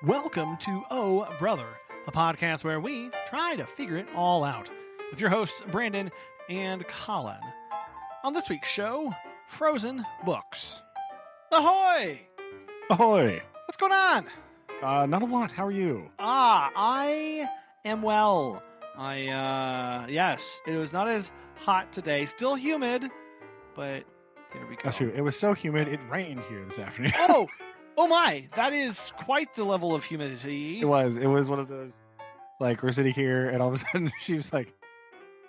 Welcome to Oh Brother, a podcast where we try to figure it all out with your hosts, Brandon and Collin. On this week's show, Frozen Books. Ahoy! Ahoy! What's going on? Not a lot. How are you? I am well. Yes, it was not as hot today. Still humid, but here we go. That's true. It was so humid, it rained here this afternoon. Oh my, that is quite the level of humidity. It was one of those, like, we're sitting here, and all of a sudden, she was like,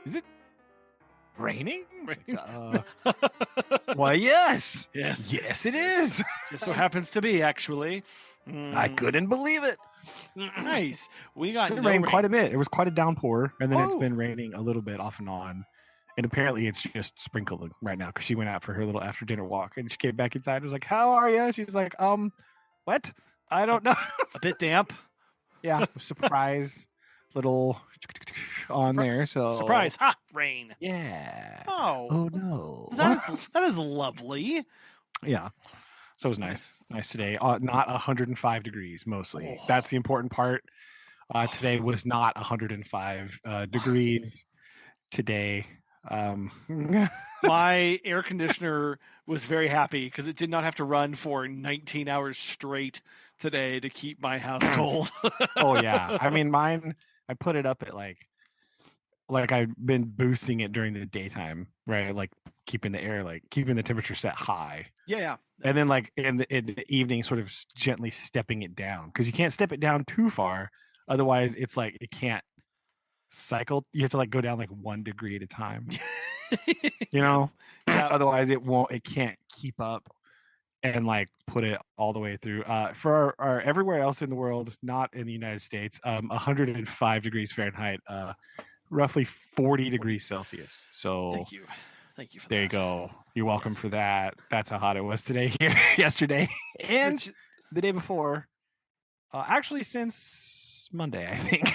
is it raining? Why, yes! Yeah. Yes, it is! Just so happens to be, actually. I couldn't believe it. Nice. We got It no rained rain. quite a bit. It was quite a downpour, and then it's Oh. been raining a little bit off and on. And apparently it's just sprinkling right now because she went out for her little after dinner walk and she came back inside. I was like, how are you? She's like, what? I don't know. A bit damp. Yeah, surprise little on there. So Surprise. Ha! Rain. Yeah. Oh. Oh no. That is lovely. Yeah. So it was nice. Nice today. Not 105 degrees mostly. Oh. That's the important part. Today was not 105 degrees today. My air conditioner was very happy because it did not have to run for 19 hours straight today to keep my house cold. Oh yeah. I mean, mine, I put it up at like I've been boosting it during the daytime, right? Like keeping the temperature set high. Yeah. And then like in the evening, sort of gently stepping it down because you can't step it down too far. Otherwise it's like, it can't cycle. You have to like go down like 1 degree at a time, you know? Yeah. Otherwise it can't keep up and like put it all the way through. For our everywhere else in the world, not in the United States, 105 degrees Fahrenheit, roughly 40 degrees Celsius. So Thank you for there that. you go. You're welcome Yes. for that. That's how hot it was today here yesterday and the day before. Actually since Monday, I think.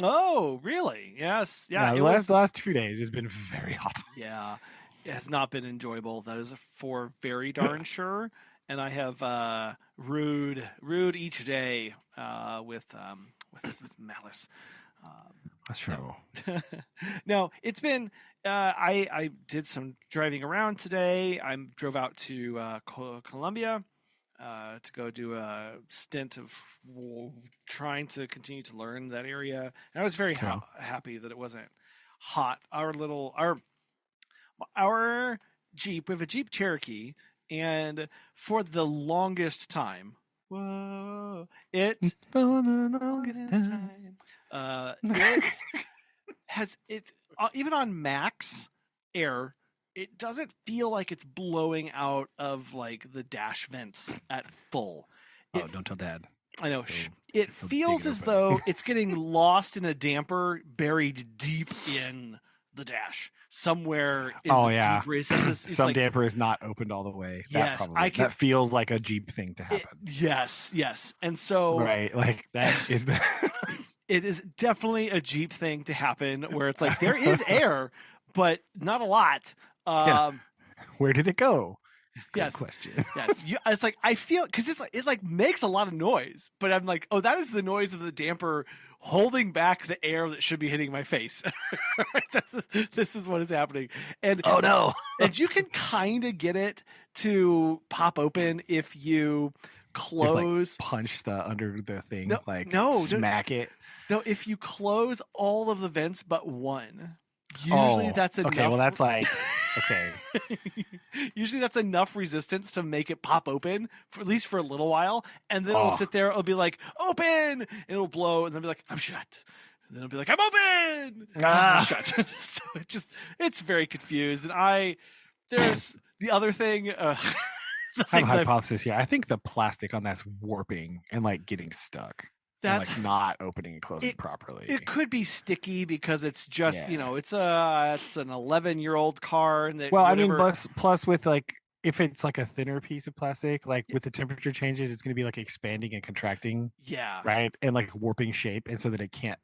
Oh, really? Yes. Yeah. The last 2 days has been very hot. Yeah, it has not been enjoyable. That is for very darn sure. And I have rued each day with malice. That's true. No, it's been. I did some driving around today. I drove out to Colombia to go do a stint of trying to continue to learn that area. And I was very happy that it wasn't hot. Our Jeep, we have a Jeep Cherokee, and for the longest time, it has even on max air, it doesn't feel like it's blowing out of like the dash vents at full. Don't tell Dad. I know. It feels as though it's getting lost in a damper buried deep in the dash somewhere in the deep recesses. Some damper is not opened all the way. Yes, that feels like a Jeep thing to happen. Yes. And so right, like that is the it is definitely a Jeep thing to happen where it's like there is air, but not a lot. Where did it go? Good Yes. question. Yes. It's like I feel because it makes a lot of noise, but I'm like, oh, that is the noise of the damper holding back the air that should be hitting my face. This is what is happening. And oh no. And you can kind of get it to pop open if you close, punch the under the thing, smack it. No, if you close all of the vents but one. Usually that's enough. Okay, well that's like okay. Usually that's enough resistance to make it pop open for at least for a little while, and then it'll sit there. It'll be like open, and it'll blow, and then be like I'm shut. And then it'll be like I'm open. I'm shut. So it's very confused. And there's the other thing. I have a hypothesis here. I think the plastic on that's warping and like getting stuck. That's like not opening and closing properly. It could be sticky because it's just it's an 11-year-old car and I mean plus with like if it's like a thinner piece of plastic, like with the temperature changes, it's going to be like expanding and contracting. Yeah. Right. And like warping shape, and so that it can't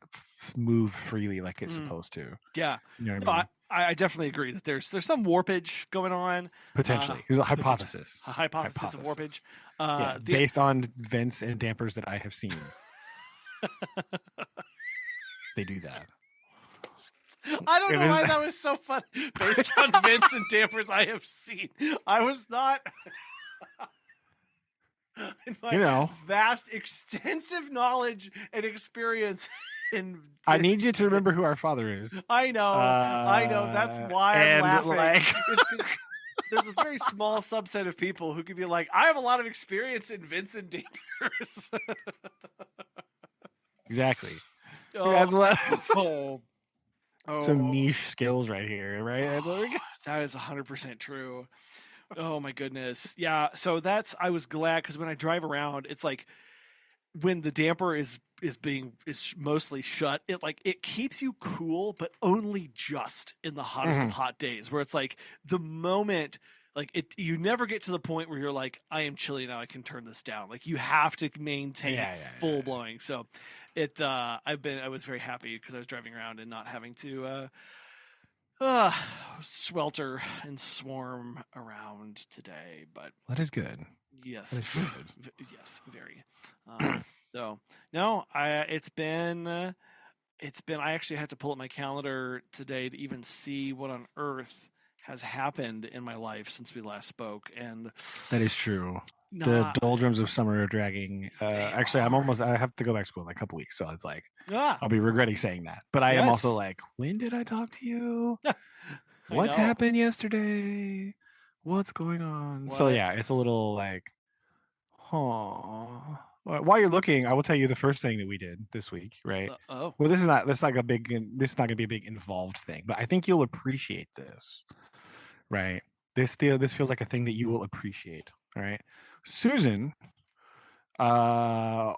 move freely like it's supposed to. Yeah. You know what I mean? I definitely agree that there's some warpage going on. Potentially, there's a Potential hypothesis. a hypothesis of warpage. Yeah, The based on vents and dampers that I have seen. They do that. I don't It know is- why that was so funny. Based on vents and dampers I have seen, I was not. In my vast, extensive knowledge and experience in. I need you to remember who our father is. I know. That's why I'm laughing. There's a very small subset of people who could be like, I have a lot of experience in vents and dampers. Exactly. Oh, That's what. oh, Some niche skills right here, right? That's what we got. That is 100% true. Oh my goodness. Yeah. So I was glad because when I drive around, it's like when the damper is mostly shut, it keeps you cool, but only just in the hottest of hot days, where it's like the moment, like you never get to the point where you're like, I am chilly now, I can turn this down. Like you have to maintain full blowing. So I was very happy because I was driving around and not having to swelter and swarm around today. But that is good. Yes, that is good. Yes, very. So no, it's been. I actually had to pull up my calendar today to even see what on earth has happened in my life since we last spoke, and that is true. The doldrums of summer are dragging. Actually, I have to go back to school in like a couple weeks, so it's like I'll be regretting saying that. But I am also like, when did I talk to you? What's happened yesterday? What's going on? So yeah, it's a little like, while you're looking, I will tell you the first thing that we did this week, right? Well, this is not going to be a big involved thing, but I think you'll appreciate this, right? This feels like a thing that you will appreciate, right? Susan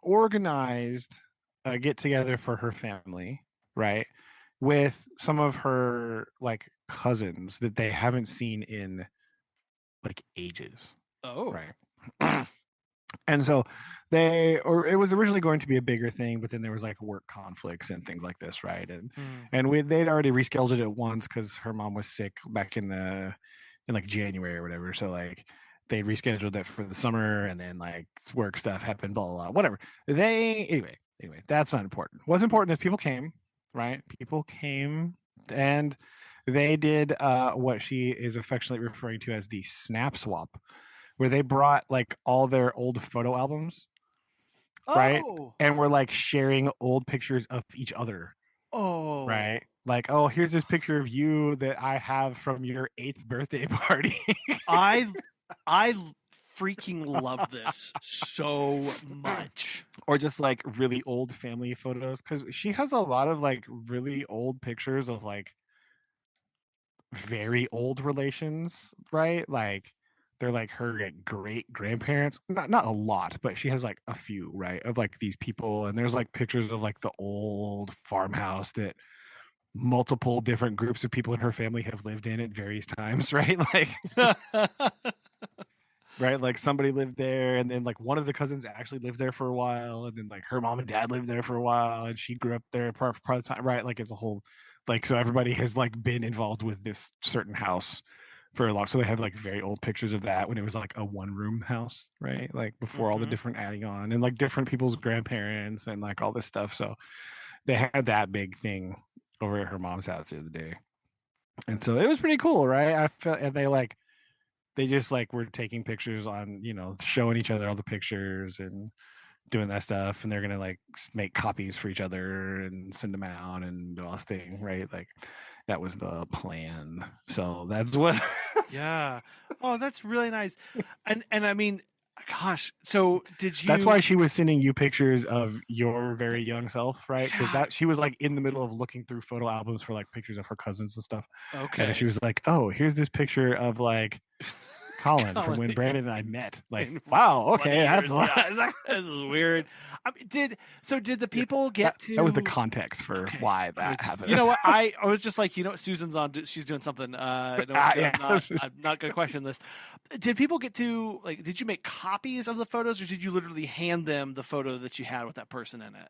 organized a get together for her family, right, with some of her like cousins that they haven't seen in like ages. Right. And so it was originally going to be a bigger thing, but then there was like work conflicts and things like this, right? And they'd already rescheduled it once because her mom was sick back in like January or whatever. So like they rescheduled it for the summer, and then like work stuff happened, blah blah blah, whatever. Anyway, that's not important. What's important is people came, right? People came, and they did what she is affectionately referring to as the snap swap, where they brought like all their old photo albums, right? And we're like sharing old pictures of each other. Right? Like, oh, here's this picture of you that I have from your 8th birthday party. I freaking love this so much. Or just like really old family photos, because she has a lot of like really old pictures of like very old relations, right? Like they're like her great grandparents, not a lot, but she has like a few, right, of like these people. And there's like pictures of like the old farmhouse that multiple different groups of people in her family have lived in at various times, right? Like right, like somebody lived there, and then like one of the cousins actually lived there for a while, and then like her mom and dad lived there for a while, and she grew up there part of the time, right? Like it's a whole, like, so everybody has like been involved with this certain house for a long. So they have like very old pictures of that when it was like a 1-room house, right? Like before all the different adding on, and like different people's grandparents and like all this stuff. So they had that big thing over at her mom's house the other day, and so it was pretty cool, right? I felt, and they just like were taking pictures on, showing each other all the pictures and doing that stuff, and they're gonna like make copies for each other and send them out and do all this thing, right? Like that was the plan. So that's what. Yeah. Oh, that's really nice. And I mean, gosh. So did you? That's why she was sending you pictures of your very young self, right? Because that she was like in the middle of looking through photo albums for like pictures of her cousins and stuff. Okay. And she was like, "Oh, here's this picture of like Collin from when Brandon and I met." Like, wow, okay, that's this is weird. I mean, did the people get to? That was the context for why that happened. You know what? I was just like, Susan's on. She's doing something. I'm not going to question this. Did people get to like? Did you make copies of the photos, or did you literally hand them the photo that you had with that person in it?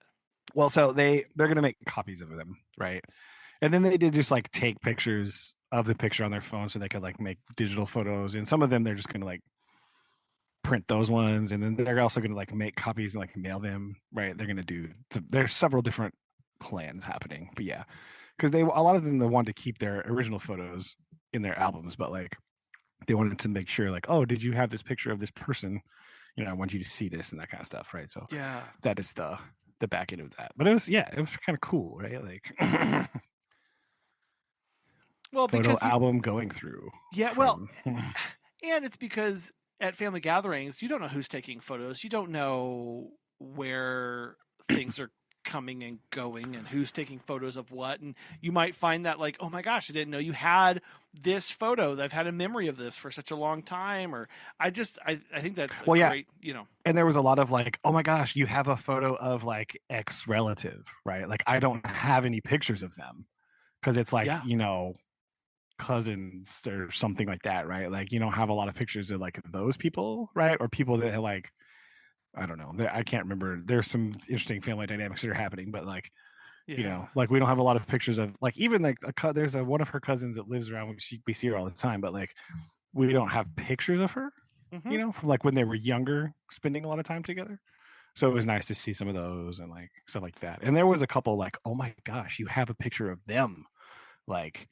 Well, so they're going to make copies of them, right? And then they did just like take pictures of the picture on their phone so they could like make digital photos. And some of them they're just gonna like print those ones, and then they're also gonna like make copies and like mail them. Right? They're gonna do. There's several different plans happening, but yeah, because they a lot of them they wanted to keep their original photos in their albums, but like they wanted to make sure like, oh, did you have this picture of this person? You know, I want you to see this and that kind of stuff, right? So Yeah. that is the back end of that. But it was kind of cool, right? Like Well, photo because album going through yeah, well, from and it's because at family gatherings, you don't know who's taking photos. You don't know where things are coming and going and who's taking photos of what. And you might find that, like, oh my gosh, I didn't know you had this photo. I've had a memory of this for such a long time. Or I think that's a well, yeah. great, you know. And there was a lot of like, oh my gosh, you have a photo of like ex relative, right? Like I don't have any pictures of them because it's like, Yeah. you know, cousins or something like that, right? Like you don't have a lot of pictures of like those people, right? Or people that like, I don't know, I can't remember. There's some interesting family dynamics that are happening, but like, you Yeah. know, like we don't have a lot of pictures of like even like there's one of her cousins that lives around. We see her all the time, but like we don't have pictures of her, Mm-hmm. you know, from like when they were younger, spending a lot of time together. So it was nice to see some of those and like stuff like that. And there was a couple like, oh my gosh, you have a picture of them. Like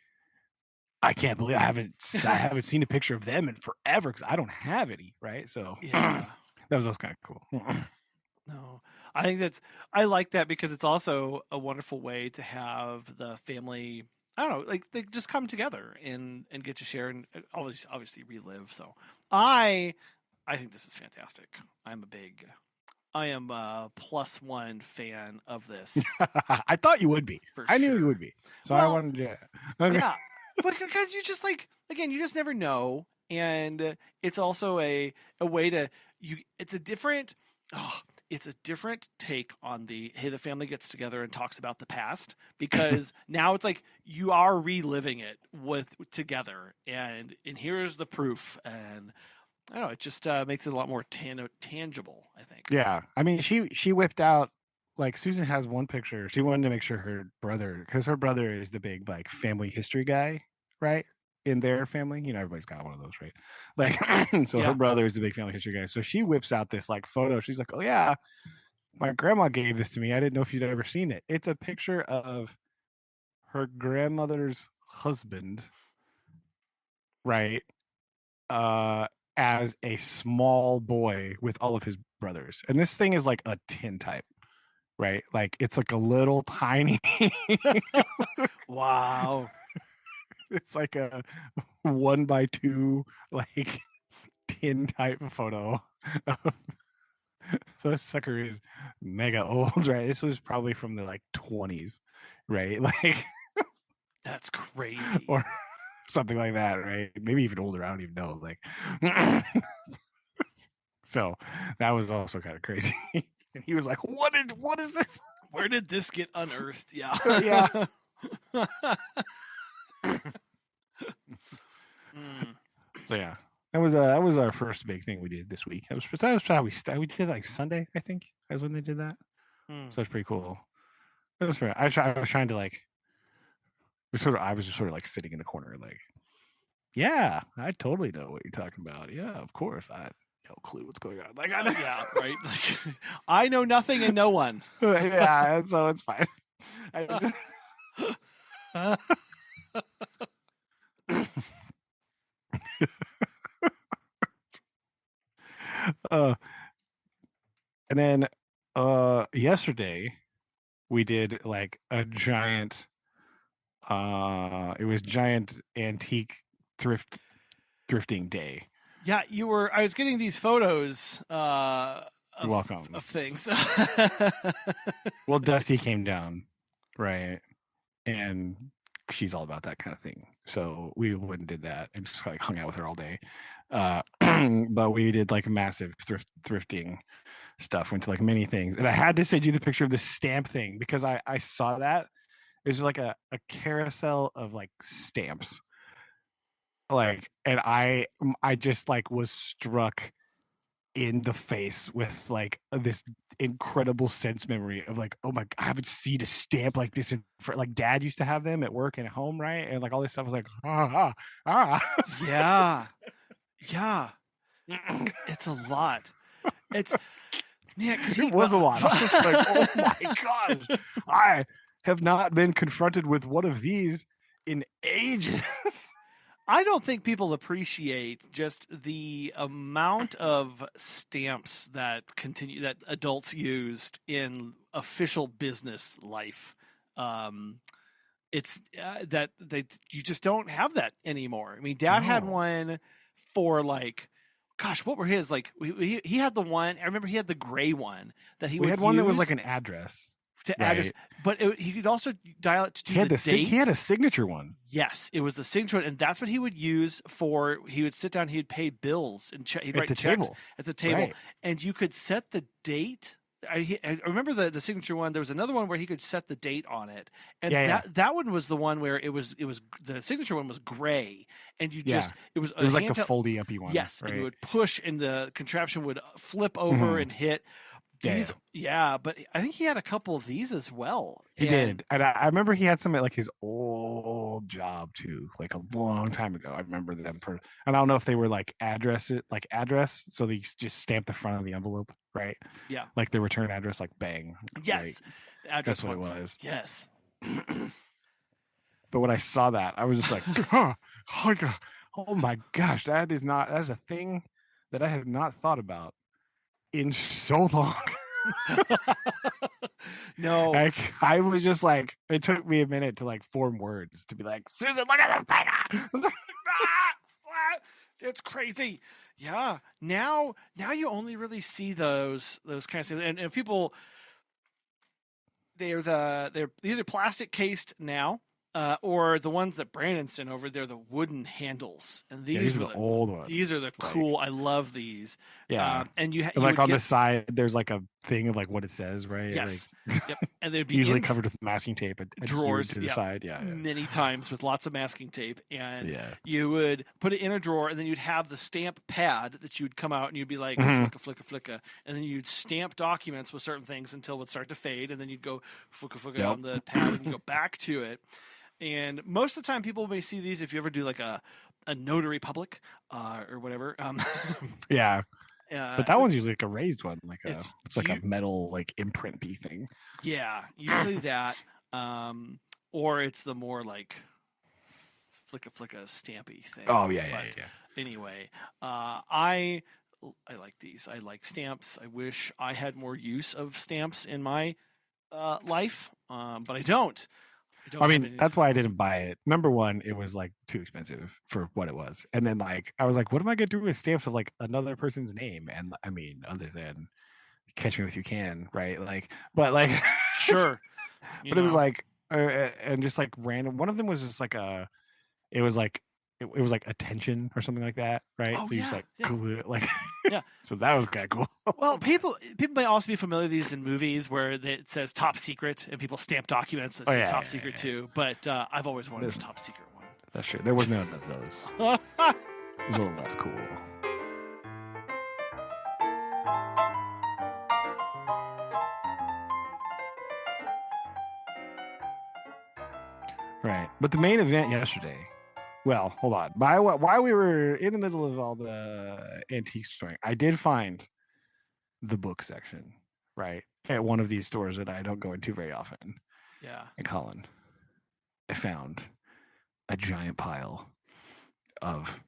I can't believe I haven't seen a picture of them in forever because I don't have any, right? So Yeah. that was kind of cool. No, I think I like that because it's also a wonderful way to have the family. I don't know, like they just come together and get to share and obviously relive. So I I think this is fantastic. I am a +1 fan of this I thought you would be. for I knew you would sure. be. So I Well, wanted to. Okay. yeah, but because you just like again, you just never know, and it's also a way to you. It's a different. Oh, it's a different take on the hey, the family gets together and talks about the past because now it's like you are reliving it with together, and here's the proof, and I don't know, it just makes it a lot more tangible. I think. Yeah, I mean, she whipped out like Susan has one picture. She wanted to make sure her brother, because her brother is the big like family history guy, right? In their family, you know, everybody's got one of those, right? Like, so her Yeah. brother is the big family history guy. So she whips out this like photo. She's like, "Oh yeah, my grandma gave this to me. I didn't know if you'd ever seen it. It's a picture of her grandmother's husband, right? Uh, as a small boy with all of his brothers. And this thing is like a tin type, right? Like it's like a little tiny, Wow. it's like a 1x2 like tin type photo. So this sucker is mega old, right? This was probably from the like 20s, right? Like That's crazy. or something like that, right? Maybe even older. I don't even know. Like so that was also kind of crazy. And he was like, what is this? Where did this get unearthed? Yeah. Yeah. Mm. So yeah, that was our first big thing we did this week. That was how we did like Sunday, I think, is when they did that. Mm. So it's pretty cool. It was I was trying to like I was just sort of like sitting in the corner, like, yeah, I totally know what you're talking about. Yeah, of course. I have no clue what's going on. Like, Yeah, right. Like, I know nothing and no one. yeah, so it's fine. I just, uh, and then yesterday we did like a giant it was giant antique thrifting day. Yeah, I was getting these photos You're welcome. of things. Well, Dusty came down, right? And she's all about that kind of thing. So we went and did that and just like hung out with her all day. But we did like massive thrifting stuff, went to like many things. And I had to send you the picture of the stamp thing because I saw that. It was like a carousel of like stamps. Like, and I just like was struck in the face with like this incredible sense memory of like, oh my, I haven't seen a stamp like this in like Dad used to have them at work and at home, right? And like all this stuff was like Yeah. Yeah. It's a lot. It's yeah, because it was a lot. I was like, oh my gosh, I have not been confronted with one of these in ages. I don't think people appreciate just the amount of stamps that adults used in official business life. It's that you just don't have that anymore. I mean, Dad had one for like, gosh, what were his like? He had the one. I remember he had the gray one that he. We had one that was like an address. To address, but he could also dial it to do the date. He had a signature one. Yes, it was the signature one, and that's what he would use for. He would sit down, he'd pay bills, and he'd write checks at the table, right. And you could set the date. I remember the signature one. There was another one where he could set the date on it, and that one was the one where it was the signature one was gray, and you just it was like the foldy uppy one. Yes, right? And you would push, and the contraption would flip over and hit. These, but I think he had a couple of these as well. He did, and I remember he had some at like his old job too, like a long time ago. I remember them and I don't know if they were like address, so they just stamp the front of the envelope, right? Yeah, like the return address, like bang. Yes, right? That's what it was. Yes. But when I saw that, I was just like, oh my gosh, that is a thing that I have not thought about in so long. No, I was just like, it took me a minute to like form words to be like, Susan, look at this thing. It's crazy. Yeah. Now you only really see those kinds of things, and people, they're either plastic cased now. Or the ones that Brandon sent over, they're the wooden handles, and these are the old ones. These are the cool. I love these. Yeah, and you like on the side, there's like a thing of like what it says, right? Yes. Like, yep. And they'd be usually covered with masking tape and drawers to the side. Yeah, many times with lots of masking tape, and you would put it in a drawer, and then you'd have the stamp pad that you'd come out, and you'd be like flicka, and then you'd stamp documents with certain things until it would start to fade, and then you'd go flicka on the pad, and you go back to it. And most of the time, people may see these if you ever do like a notary public or whatever. Yeah, but that one's usually like a raised one, like it's like a metal like imprint-y thing. Yeah, usually that, or it's the more like flicka stampy thing. Oh yeah. Anyway, I like these. I like stamps. I wish I had more use of stamps in my life, but I don't. I mean, that's why I didn't buy it. Number one, it was like too expensive for what it was. And then like I was like, what am I gonna do with stamps of like another person's name? And I mean, other than Catch Me If You Can, right? Like, but like sure. But it was like and just like random. One of them was just like it was like attention or something like that, right? Oh, so you just like cool it, like yeah. So that was kind of cool. Well, people may also be familiar with these in movies where it says top secret and people stamp documents that say top secret too. But I've always wanted a top secret one. That's true. There was none of those. It was a little less cool. Right. But the main event yesterday. Well, hold on. While we were in the middle of all the antiques story, I did find the book section, right, at one of these stores that I don't go into very often. Yeah. And Collin, I found a giant pile of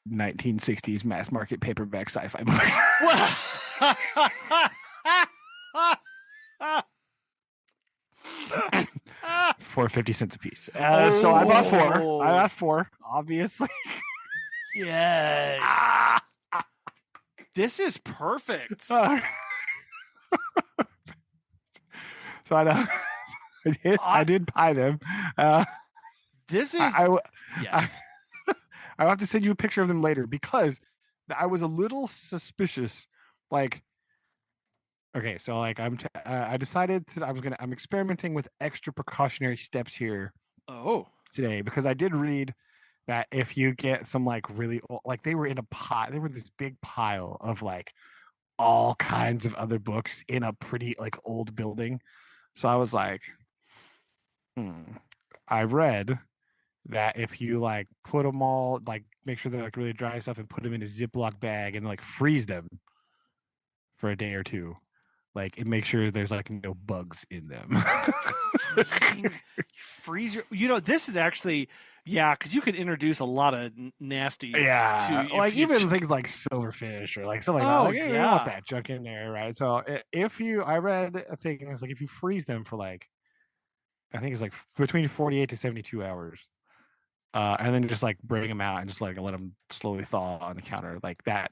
1960s mass market paperback sci-fi books. For 50 cents a piece. So I bought four, obviously. Yes. This is perfect. So I know I did buy them. This is yes. I'll have to send you a picture of them later because I was a little suspicious. Like, okay, so like I decided that I'm experimenting with extra precautionary steps here. Oh, today because I did read that if you get some like really old, like they were in a pot, they were this big pile of like all kinds of other books in a pretty like old building. So I was like, hmm. I read that if you like put them all, like make sure they're like really dry stuff and put them in a Ziploc bag and like freeze them for a day or two, like it makes sure there's like no bugs in them. Freezing, you freeze your. You know, this is actually, yeah, because you could introduce a lot of nasties to Yeah, like if you. even things like silverfish or like stuff like that. Oh Like, hey, you don't want yeah. that junk in there, right? So if you, I read a thing, and it's like if you freeze them for like, I think it's like between 48 to 72 hours, and then just like bring them out and just like let them slowly thaw on the counter, like that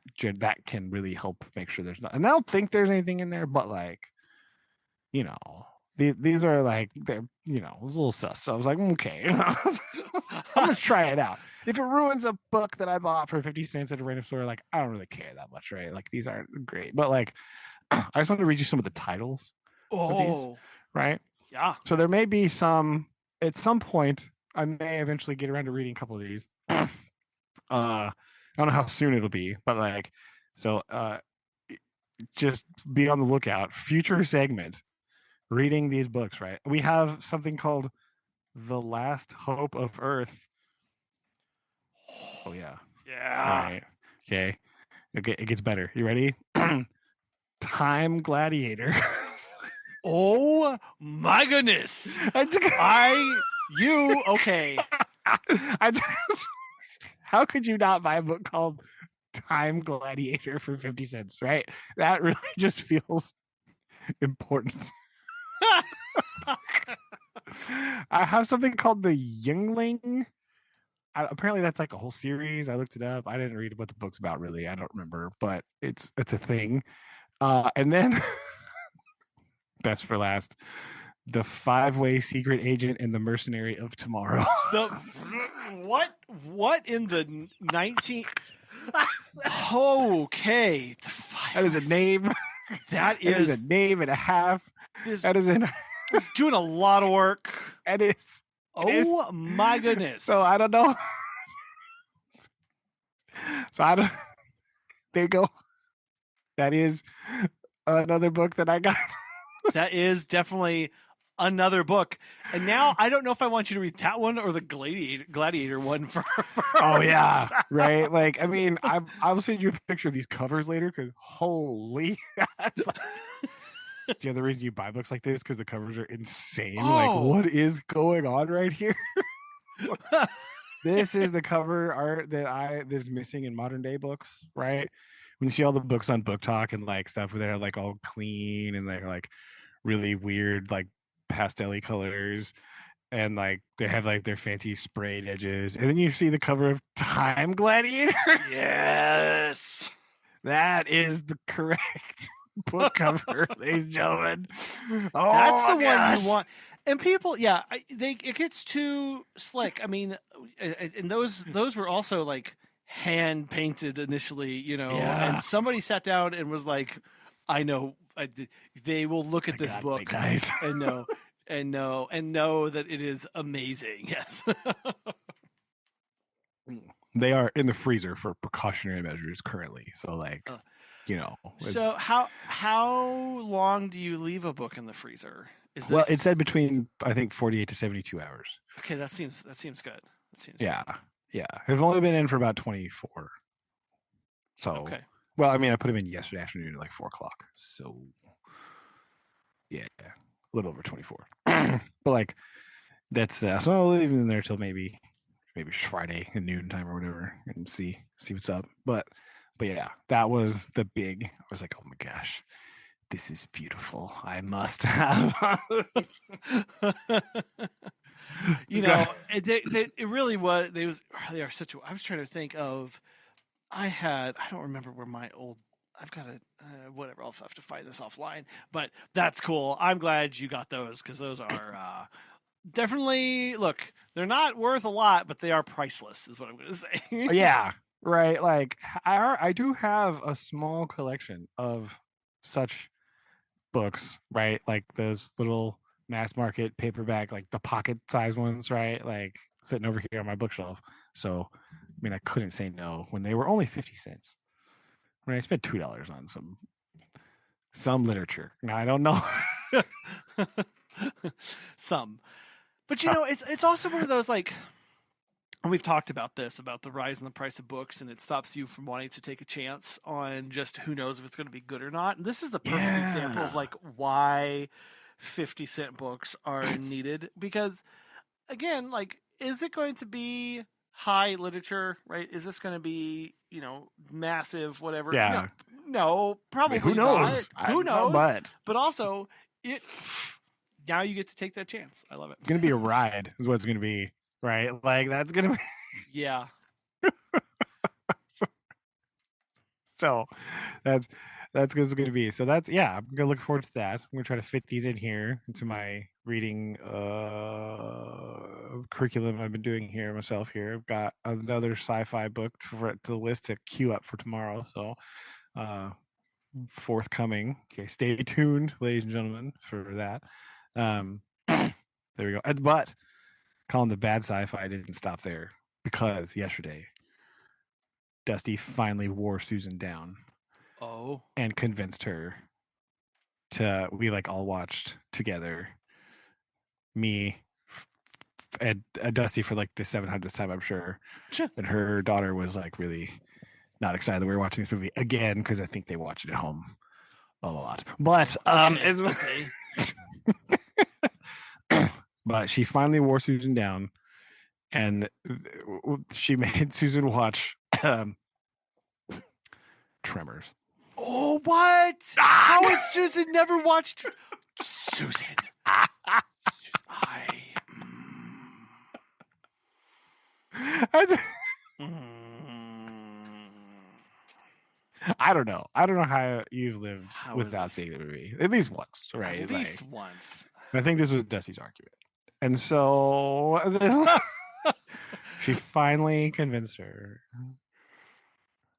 can really help make sure there's not. And I don't think there's anything in there, but like, you know, these are like they're it was a little sus. So I was like, okay, I'm gonna try it out. If it ruins a book that I bought for 50 cents at a random store, like I don't really care that much, right? Like these aren't great, but like I just wanted to read you some of the titles of these, Oh right? yeah. So there may be some at some point. I may eventually get around to reading a couple of these. I don't know how soon it'll be, but like, so just be on the lookout. Future segment reading these books, right? We have something called The Last Hope of Earth. Oh yeah. All Yeah. right. Okay. Okay, it gets better. You ready? Time Gladiator. Oh my goodness. I took, You okay? I took, how could you not buy a book called Time Gladiator for 50 cents, right? That really just feels important. I have something called The Youngling. Apparently that's like a whole series. I looked it up. I didn't read what the book's about really. I don't remember, but it's a thing. And then best for last, The Five-Way Secret Agent and the Mercenary of Tomorrow. The what in the 19. Okay, the That is a name. That That is is a name and a half. That is an. It's doing a lot of work. It is. It is. Oh my goodness. So I don't know. So I don't. There you go. That is another book that I got. That is definitely another book. And now I don't know if I want you to read that one or the Gladiator one first. Oh yeah, right. Like I mean, I will send you a picture of these covers later because holy, it's the other reason you buy books like this because the covers are insane. Oh. Like what is going on right here? This is the cover art that's missing in modern day books, right? When you see all the books on Book Talk and like stuff where they're like all clean and they're like really weird like pastel-y colors and like they have like their fancy sprayed edges, and then you see the cover of Time Gladiator. Yes, that is the correct book cover, ladies and gentlemen. Oh, that's the gosh. one you want. And people, yeah, it gets too slick. I mean, and those were also like hand painted initially, Yeah. and somebody sat down and was like, I know, they will look at this book guys. and know that it is amazing. Yes. They are in the freezer for precautionary measures currently. So like, So how long do you leave a book in the freezer? Well, it said between I think 48 to 72 hours. Okay, that seems good. Yeah. I've only been in for about 24. So okay. Well, I mean, I put them in yesterday afternoon at like 4:00. So yeah, a little over 24. But like that's so I'll leave them there till maybe Friday at noon time or whatever and see what's up. But yeah, that was the big. I was like, oh my gosh, this is beautiful. I must have. It really was. They are such. I was trying to think of. I don't remember where my old. I've got to whatever. I'll have to find this offline. But that's cool. I'm glad you got those because those are definitely. Look, they're not worth a lot, but they are priceless. Is what I'm going to say. Yeah, right. Like I do have a small collection of such books, right? Like those little mass market paperback, like the pocket size ones, right? Like sitting over here on my bookshelf. So, I mean, I couldn't say no when they were only 50 cents. I mean, I spent $2 on some literature. Now I don't know. Some. But it's also one of those like, and we've talked about this, about the rise in the price of books, and it stops you from wanting to take a chance on just who knows if it's going to be good or not. And this is the perfect example of like why 50-cent books are needed. Because again, like, is it going to be high literature, right? Is this going to be, massive, whatever? Yeah. No, probably who knows? not. Who knows? But But also, now you get to take that chance. I love it. it's going to be a ride, is what it's going to be, right? Like, that's going to be. Yeah. So that's what it's going to be. So I'm going to look forward to that. I'm going to try to fit these in here into my reading curriculum I've been doing here myself here. I've got another sci-fi book to the list to queue up for tomorrow. So forthcoming. Okay, stay tuned, ladies and gentlemen, for that. There we go. But Collin, the bad sci-fi didn't stop there, because yesterday Dusty finally wore Susan down. Oh. And convinced her to. We like all watched together. Me and Dusty for like the 700th time, I'm sure. And her daughter was like really not excited that we were watching this movie again, because I think they watch it at home a lot. But okay. But she finally wore Susan down, and she made Susan watch Tremors. Oh, what? How has Susan never watched Susan? I don't know. I don't know how you've lived without seeing the movie at least once, right? At least once. I think this was Dusty's argument, and so she finally convinced her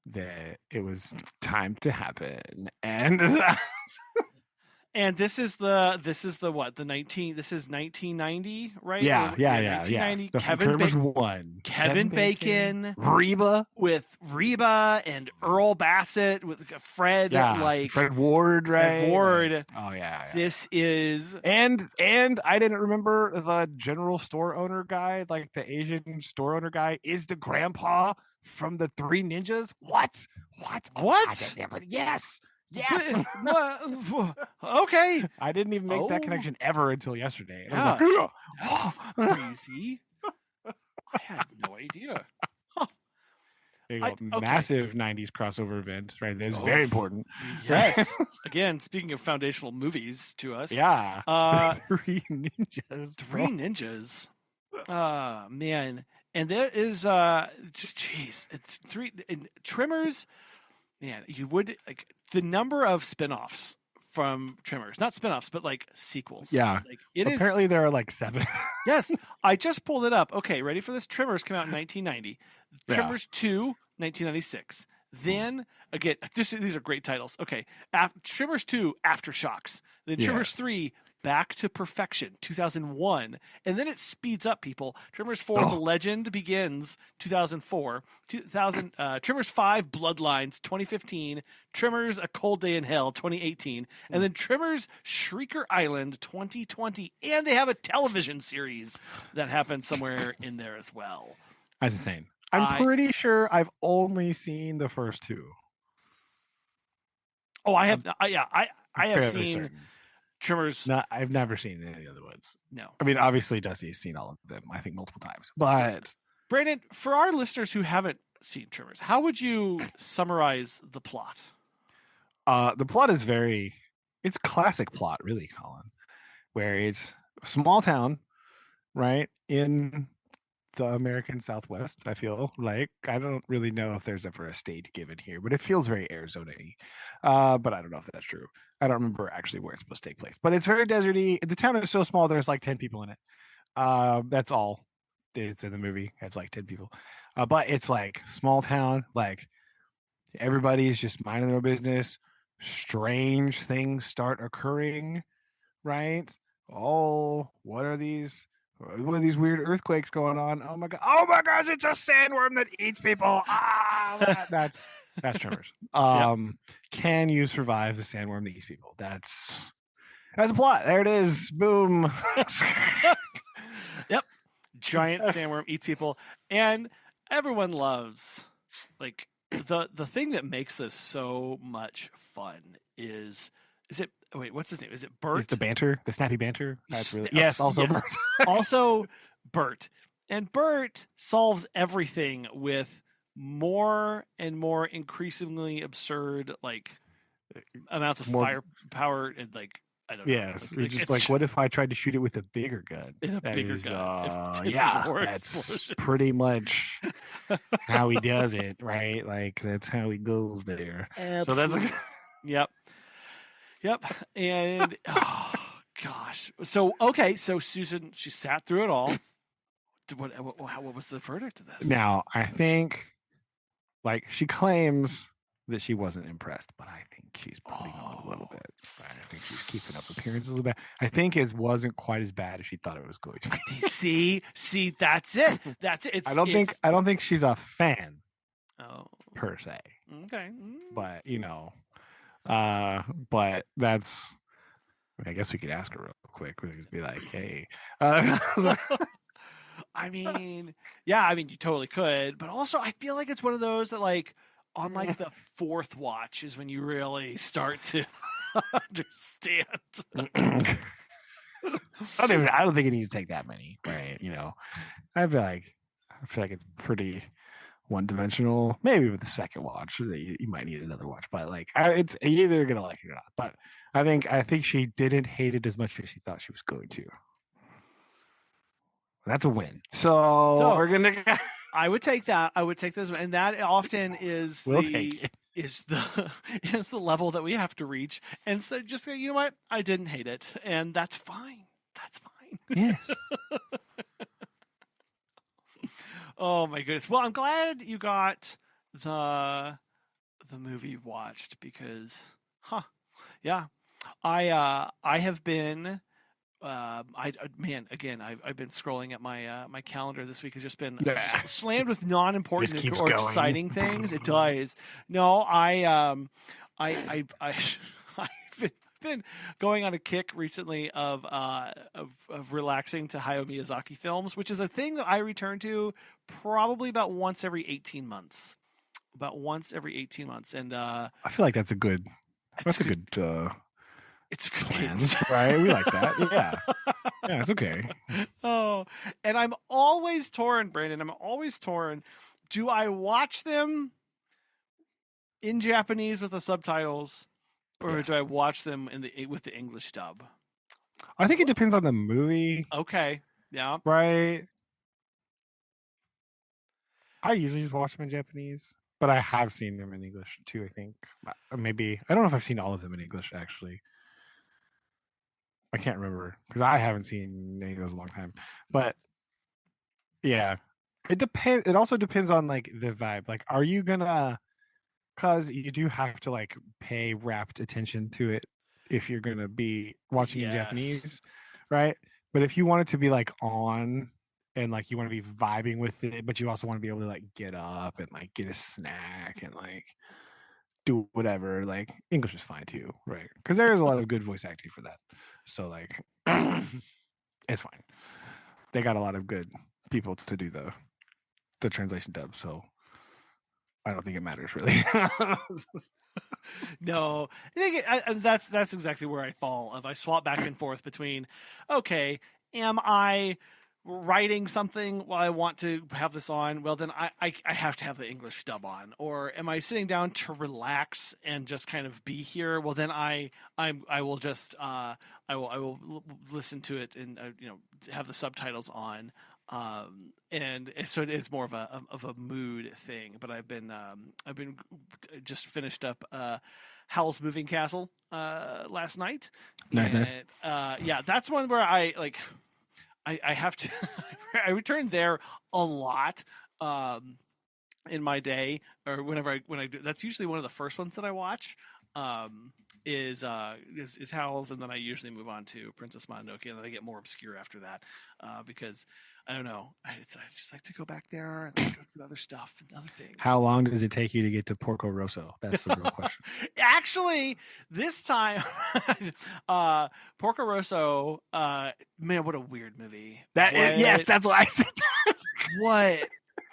that it was time to happen, and and this is the what, the 19, this is 1990, right? Yeah. 1990. Kevin Bacon, Reba and Earl Bassett with Fred, Fred Ward, right? Fred Ward. Oh yeah. This is and I didn't remember the general store owner guy, like the Asian store owner guy, is the grandpa from the Three Ninjas. What? Yes. Okay. I didn't even make that connection ever until yesterday. Yeah. I was like, crazy. I had no idea. Massive 90s crossover event, right? That's very important. Yes. Again, speaking of foundational movies to us. Yeah. Three Ninjas. Three Ninjas. Man. And there is it's three Tremors. Man, you would like the number of spinoffs from Tremors, not spinoffs, but like sequels. Yeah. Like apparently there are like 7. Yes. I just pulled it up. Okay, ready for this? Tremors came out in 1990. Tremors 2, 1996. Then again, these are great titles. Okay. Tremors 2, Aftershocks. Then Tremors 3, Back to Perfection, 2001. And then it speeds up, people. Tremors 4, The Legend Begins, 2004. Tremors 5, Bloodlines, 2015. Tremors, A Cold Day in Hell, 2018. And then Tremors, Shrieker Island, 2020. And they have a television series that happens somewhere in there as well. That's insane. I'm pretty sure I've only seen the first 2. Oh, I have. I have seen certain. Tremors. No, I've never seen any of the other ones. No. I mean, obviously, Dusty's seen all of them, I think, multiple times. But Brandon, for our listeners who haven't seen Tremors, how would you summarize the plot? The plot is it's classic plot, really, Collin, where it's a small town, right, in the American Southwest. I feel like I don't really know if there's ever a state given here, but it feels very Arizona-y. But I don't know if that's true. I don't remember actually where it's supposed to take place, but it's very deserty. The town is so small, there's like 10 people in it. That's all it's in the movie. It's like 10 people, but it's like small town. Like everybody's just minding their own business. Strange things start occurring, right? Oh, what are these What are these weird earthquakes going on? Oh my god! Oh my gosh! It's a sandworm that eats people. Ah, that's Tremors. Yep. Can you survive the sandworm that eats people? That's a plot. There it is. Boom. Yep. Giant sandworm eats people, and everyone loves like the thing that makes this so much fun is it wait, what's his name? Is it Bert? Is the banter, the snappy banter? That's really Also yes. Bert. Also Bert. And Bert solves everything with more and more increasingly absurd like amounts of firepower and like I don't know. Yes, just like what if I tried to shoot it with a bigger gun? In a bigger gun. Yeah, that's pretty much how he does it, right? Like that's how he goes there. Absolutely. So that's like, yep. And oh gosh. So okay, so Susan, she sat through it all. What was the verdict of this? Now I think, like she claims that she wasn't impressed, but I think she's putting on a little bit. I think she's keeping up appearances a bit. I think it wasn't quite as bad as she thought it was going to be. See, that's it. That's it. I don't think she's a fan. Oh. Per se. Okay. But but that's. I guess we could ask her real quick. We could be like, "Hey." I mean, yeah. I mean, you totally could, but also, I feel like it's one of those that, like, on like the fourth watch is when you really start to understand. I don't think it needs to take that many, right? I feel like it's pretty one-dimensional. Maybe with the second watch, you might need another watch, but like, it's you're either gonna like it or not. But I think she didn't hate it as much as she thought she was going to. That's a win. So we're gonna. I would take that. I would take this, and that often is take it. Is the level that we have to reach, and so just say, you know what, I didn't hate it, and that's fine. That's fine. Yes. Oh my goodness. Well, I'm glad you got the movie watched because, yeah, I have been. Again, I've been scrolling at my my calendar this week has just been slammed with non-important or exciting things. It does. No, I've been going on a kick recently of relaxing to Hayao Miyazaki films, which is a thing that I return to probably about once every 18 months. And I feel like that's a good. That's a good. It's good plans, right? We like that. Yeah. Yeah, it's okay. Oh, and I'm always torn, Brandon. I'm always torn. Do I watch them in Japanese with the subtitles, or do I watch them with the English dub? I think it depends on the movie. Okay. Yeah. Right. I usually just watch them in Japanese, but I have seen them in English too, I think. Maybe. I don't know if I've seen all of them in English, actually. I can't remember because I haven't seen any of those in a long time. But yeah, it depends. It also depends on like the vibe. Like, are you gonna? Because you do have to like pay rapt attention to it if you're gonna be watching in Japanese, right? But if you want it to be like on and like you want to be vibing with it, but you also want to be able to like get up and like get a snack and like do whatever, like English is fine too, right? Because there is a lot of good voice acting for that. So like it's fine. They got a lot of good people to do the translation dub, so I don't think it matters really. No, I think that's exactly where I fall. If I swap back and forth between, okay, am I writing something while I want to have this on? Well, then I have to have the English dub on. Or am I sitting down to relax and just kind of be here? Well, then I will just I will listen to it and have the subtitles on. And so it is more of a mood thing. But I've been just finished up Howl's Moving Castle last night. Nice. Yeah, that's one where I have to I return there a lot in my day or when I do. That's usually one of the first ones that I watch. is Howl's, and then I usually move on to Princess Mononoke, and then I get more obscure after that because I don't know. I just like to go back there and like, go through other stuff and other things. How long does it take you to get to Porco Rosso? That's the real question. Actually, this time, Porco Rosso, man, what a weird movie. Yes, that's what I said. What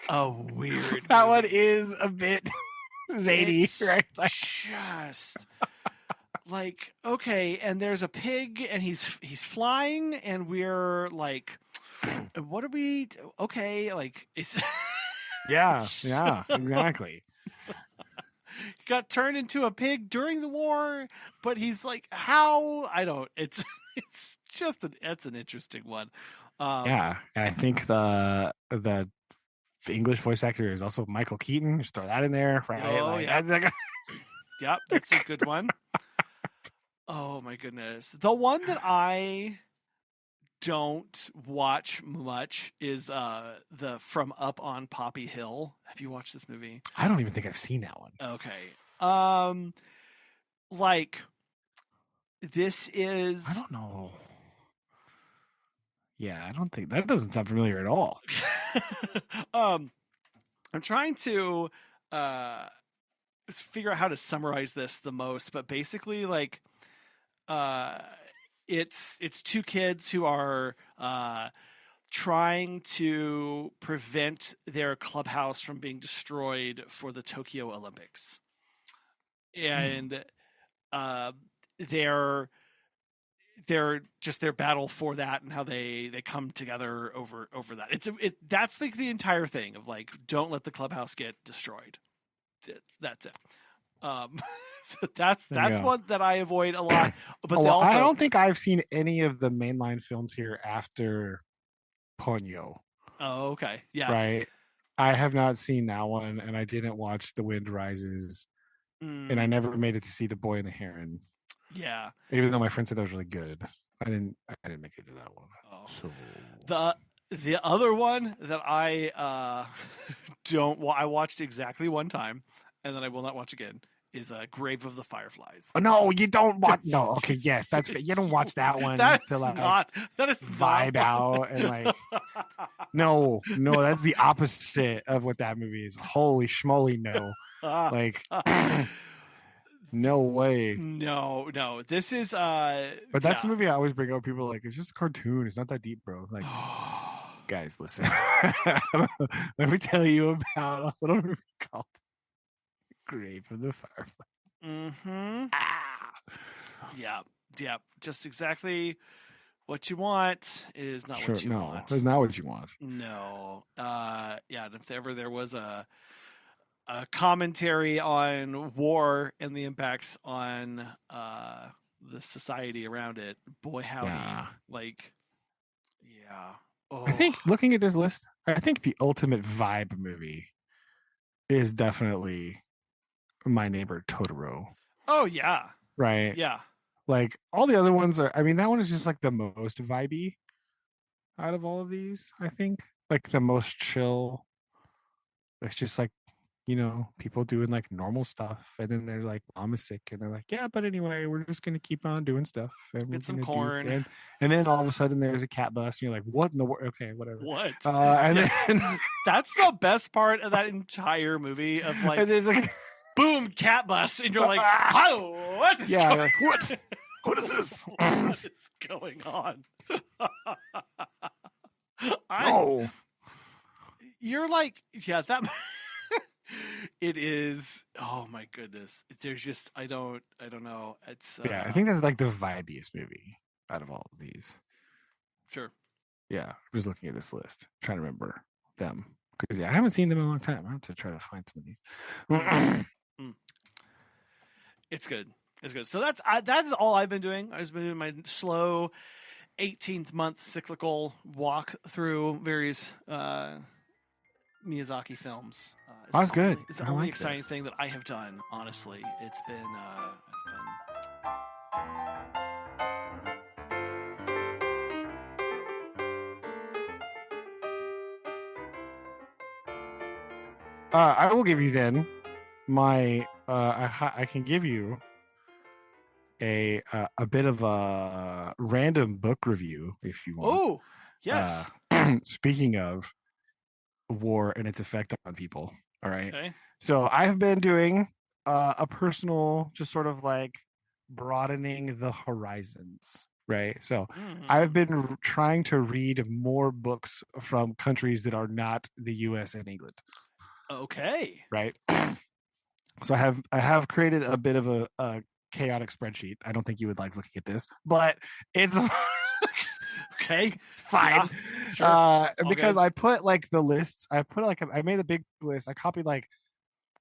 a weird that movie. one is a bit zany, It's right? Like, just like, okay, and there's a pig and he's flying and we're like, what are we okay, like it's yeah, exactly. got turned into a pig during the war, but he's like, how? I don't. It's just it's an interesting one. Yeah, and I think the English voice actor is also Michael Keaton. Just throw that in there, right? Oh, like, yeah. Yep, that's a good one. Oh my goodness, the one that I don't watch much is the From Up on Poppy Hill. Have you watched this movie? I don't even think I've seen that one. Okay. Like this is I don't know. Yeah, I don't think that doesn't sound familiar at all. I'm trying to figure out how to summarize this the most, but basically like it's two kids who are trying to prevent their clubhouse from being destroyed for the Tokyo Olympics. And they're just their battle for that and how they come together over that. That's like the entire thing of like, don't let the clubhouse get destroyed. That's it. So that's one that I avoid a lot. But I don't think I've seen any of the mainline films here after Ponyo. Oh, okay. Yeah. Right. I have not seen that one, and I didn't watch The Wind Rises, and I never made it to see The Boy and the Heron. Yeah. Even though my friend said that was really good, I didn't make it to that one. Oh. So the other one that I I watched exactly one time, and then I will not watch again, is Grave of the Fireflies. Oh, no, you don't watch. No, okay, yes, that's you don't watch that one that to like that is vibe out and like. No, that's the opposite of what that movie is. Holy schmoly, no! Like, no way. No. This is But that's the movie I always bring up. People are like, it's just a cartoon. It's not that deep, bro. Like, guys, listen. Let me tell you about a little movie called Grave of the Firefly. Mm-hmm. Yeah. Just exactly what you want is not what you want. It's not what you want. No. And if ever there was a commentary on war and the impacts on the society around it, boy howdy. Yeah. Like, yeah. Oh. I think looking at this list, I think the ultimate vibe movie is definitely My Neighbor Totoro. Oh, yeah. Right? Yeah. Like all the other ones are, I mean, that one is just like the most vibey out of all of these, I think. Like the most chill. It's just like, people doing like normal stuff. And then they're like, mom is sick. And they're like, yeah, but anyway, we're just going to keep on doing stuff. And get some corn. And then all of a sudden there's a cat bus. And you're like, what in the world? Okay, whatever. What? Then that's the best part of that entire movie of like, boom, cat bus. And you're like, oh, what is going on? What is this? What is going on? No. You're like, yeah, that. It is. Oh my goodness. There's just I don't know. It's I think that's like the vibiest movie out of all of these. Sure. Yeah, I'm just looking at this list, trying to remember them because I haven't seen them in a long time. I have to try to find some of these. It's good. It's good. So that's all I've been doing. I've been doing my slow 18th month cyclical walk through various Miyazaki films. That's good. It's the only exciting thing that I have done. Honestly, it's been. I will give you then my. I can give you a bit of a random book review, if you want. Oh, Uh, yes. Speaking of war and its effect on people, all right. Okay. So I've been doing a personal, just sort of like broadening the horizons, right? So I've Hmm. been trying to read more books from countries that are not the U.S. and England, Okay. right? So I have created a bit of a chaotic spreadsheet. I don't think you would like looking at this, but it's Okay. it's Yeah. fine. Sure. All Because good. I put like the lists. I put like I made a big list. I copied like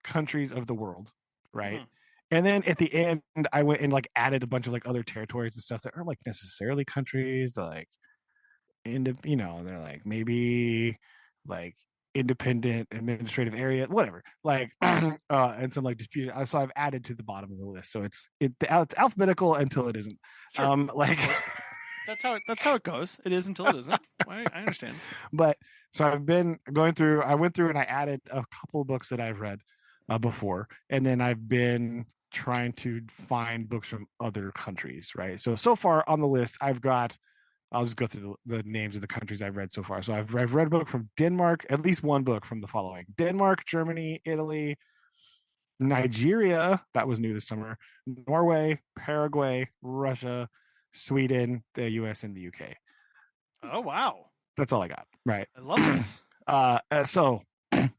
countries of the world, right? Hmm. And then at the end, I went and like added a bunch of like other territories and stuff that aren't like necessarily countries, like they're like maybe like independent administrative area, whatever. Like and some like disputed. So I've added to the bottom of the list. So it's alphabetical until it isn't. Sure. Like Of course. That's how it goes. It is until it isn't. I understand. but so I've been going through. I went through and I added a couple of books that I've read before, and then I've been trying to find books from other countries. Right. So far on the list, I've got. I'll just go through the names of the countries I've read so far. So I've read a book from Denmark, at least one book from the following: Denmark, Germany, Italy, Nigeria. That was new this summer. Norway, Paraguay, Russia, Sweden, the U.S., and the U.K. Oh wow. That's all I got. Right. I love this. So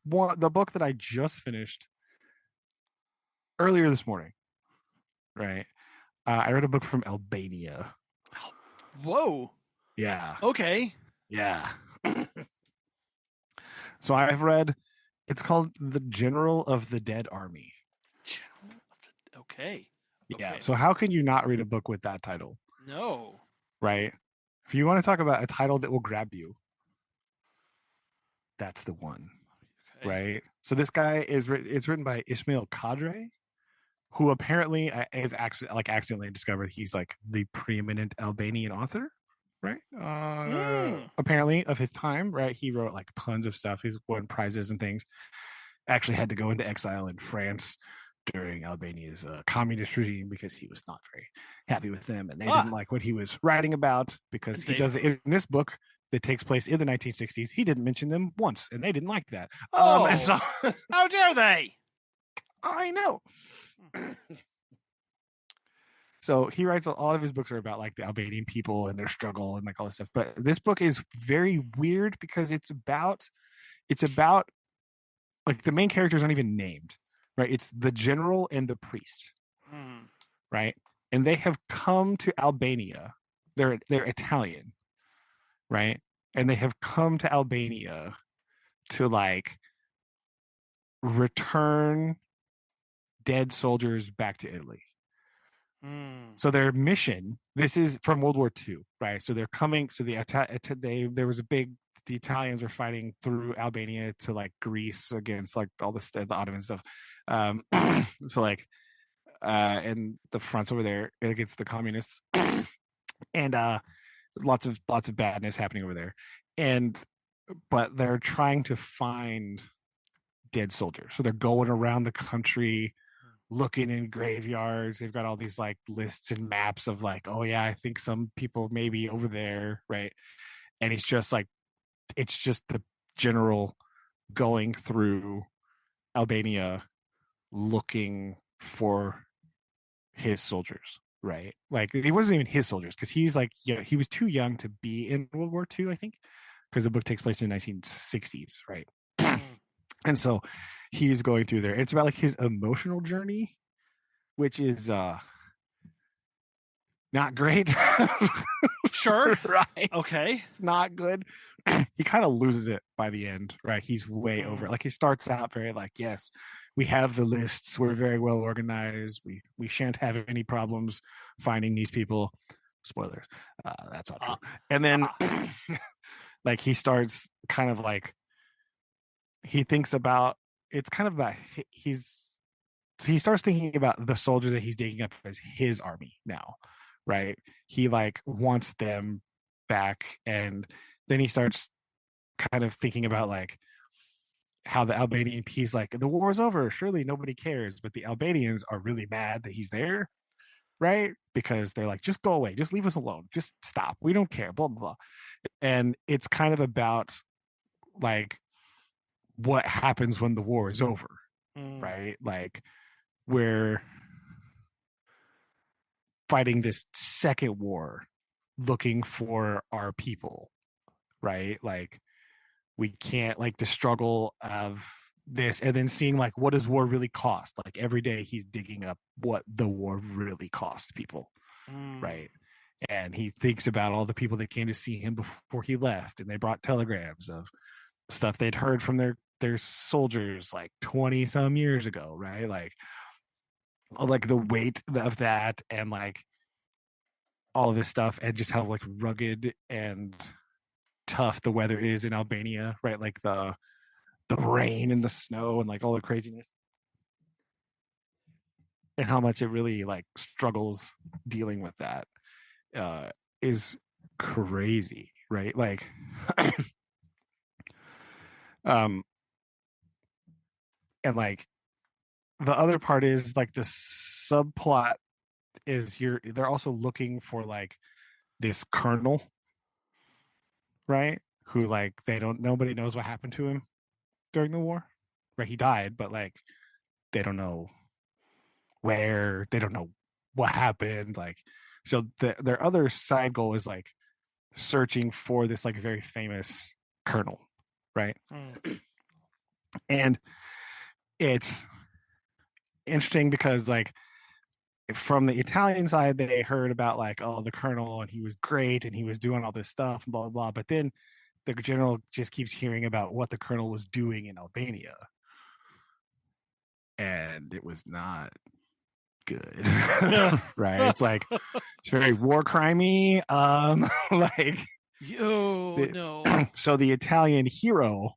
the book that I just finished earlier this morning, right? I read a book from Albania. Whoa. Yeah, Okay. yeah. So I've read. It's called "The General of the Dead Army." General of the. Okay. Yeah. Okay. So how can you not read a book with that title, No. right? If you want to talk about a title that will grab you, that's the one, Okay. right? So this guy it's written by Ismail Kadre, who apparently is actually like accidentally discovered he's like the preeminent Albanian author, right? Mm. Apparently of his time, right? He wrote like tons of stuff. He's won prizes and things. Actually had to go into exile in France during Albania's communist regime because he was not very happy with them and they didn't Ah. like what he was writing about because he They. does it in this book that takes place in the 1960s. He didn't mention them once and they didn't like that. And Oh. so How dare they? I know. So he writes a lot of his books are about like the Albanian people and their struggle and like all this stuff. But this book is very weird because it's about like the main characters aren't even named, right? It's the general and the priest, Mm. right? And they have come to Albania. They're Italian, right? And they have come to Albania to like return dead soldiers back to Italy. Mm. So their mission, this is from World War II, right? So they're coming. So there was a big. The Italians were fighting through Albania to like Greece against like all the Ottoman stuff. So like, and the fronts over there against the communists, and lots of badness happening over there, and but they're trying to find dead soldiers. So they're going around the country looking in graveyards. They've got all these like lists and maps of like, oh yeah, I think some people maybe over there, right? And it's just the general going through Albania looking for his soldiers, right? Like it wasn't even his soldiers because he's like, he was too young to be in World War II, I think, because the book takes place in the 1960s, right? Mm. And so he's going through there. It's about like his emotional journey, which is not great. Sure. Right. Okay. It's not good. He kind of loses it by the end, right? He's way over it. Mm. Like he starts out very like, yes, we have the lists. We're very well organized. We shan't have any problems finding these people. Spoilers. That's not true. Ah. And then Ah. like he starts kind of like he thinks about it's kind of about he starts thinking about the soldiers that he's digging up as his army now, right? He like wants them back, and then he starts kind of thinking about like how the Albanian he's like the war's over, surely nobody cares, but the Albanians are really mad that he's there, right? Because they're like, just go away, just leave us alone, just stop, we don't care, blah blah blah. And it's kind of about like what happens when the war is over, right? Like we're fighting this second war looking for our people, right? Like we can't, like the struggle of this, and then seeing like what does war really cost. Like every day he's digging up what the war really cost people, right? And he thinks about all the people that came to see him before he left, and they brought telegrams of stuff they'd heard from their soldiers like 20 some years ago, right? Like the weight of that, and like all of this stuff, and just how like rugged and tough the weather is in Albania, right? Like the rain and the snow and like all the craziness, and how much it really like struggles dealing with that is crazy, right? Like um and like the other part is like the subplot is they're also looking for like this colonel, right? Who like they don't nobody knows what happened to him during the war, right? He died, but like they don't know where, they don't know what happened. Like, so their other side goal is like searching for this like very famous colonel, right? And it's interesting because like from the Italian side, they heard about like, oh, the colonel and he was great and he was doing all this stuff, blah blah blah. But then the general just keeps hearing about what the colonel was doing in Albania, and it was not good. Right? It's like it's very war crimey. Like No. So the Italian hero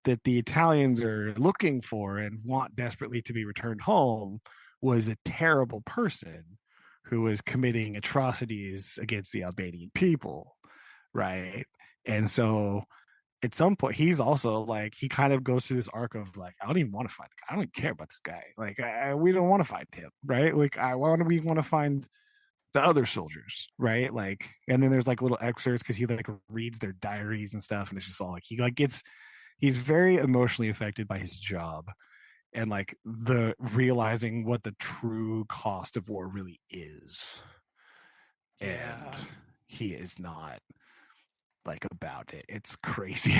that the Italians are looking for and want desperately to be returned home was a terrible person who was committing atrocities against the Albanian people, right? And so at some point he's also like, he kind of goes through this arc of like, I don't even want to fight the guy, I don't care about this guy, like we don't want to fight him, right? Like why do we want to find the other soldiers, right? Like, and then there's like little excerpts because he like reads their diaries and stuff, and it's just all like he's very emotionally affected by his job, and like the realizing what the true cost of war really is. Yeah. And he is not like about it. It's crazy.